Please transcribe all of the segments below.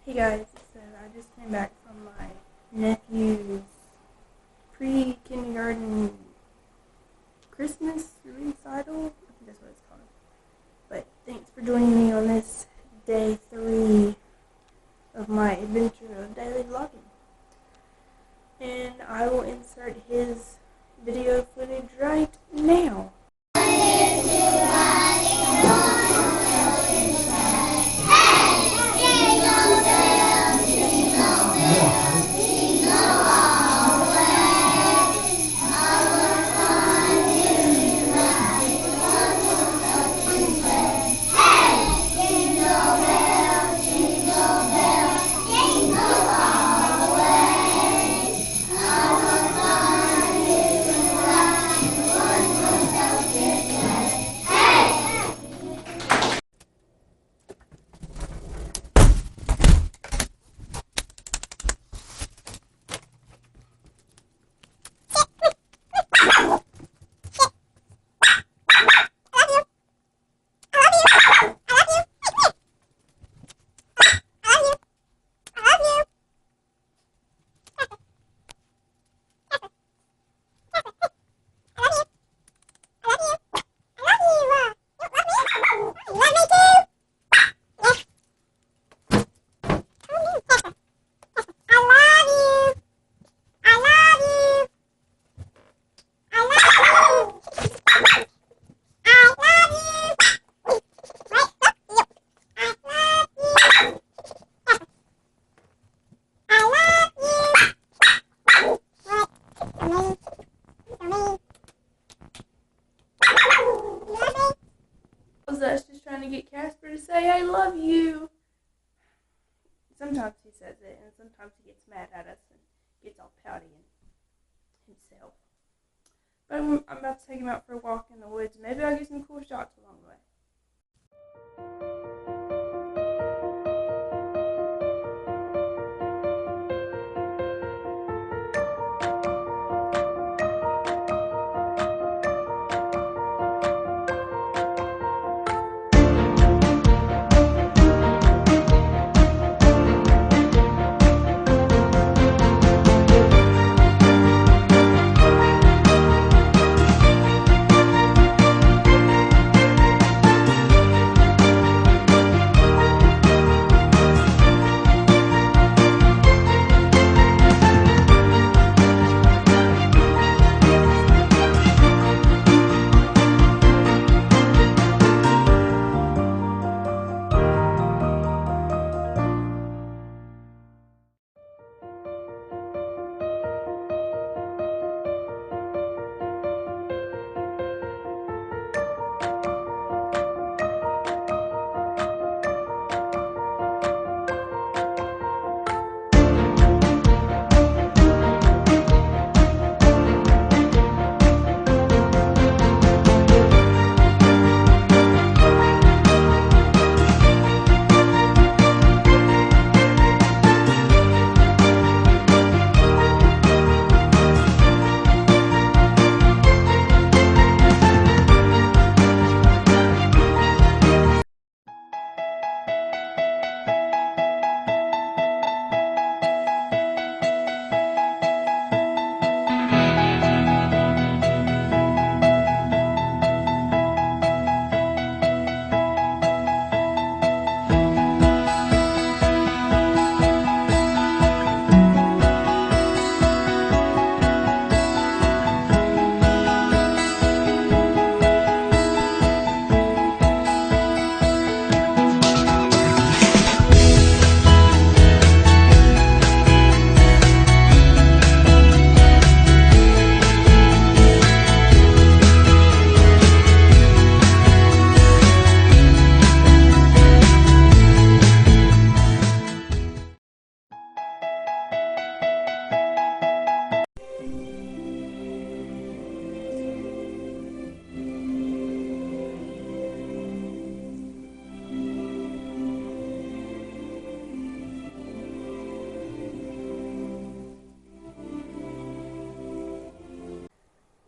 Hey guys, so I just came back from my nephew's pre-kindergarten Christmas recital. I think that's what it's called. But thanks for joining me on this day 3 of my adventure of daily vlogging. And I will insert his video footage right now. Us just trying to get Casper to say I love you. Sometimes he says it, and sometimes he gets mad at us and gets all pouty and himself. But I'm about to take him out for a walk in the woods. Maybe I'll get some cool shots along the way.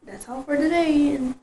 That's all for today, and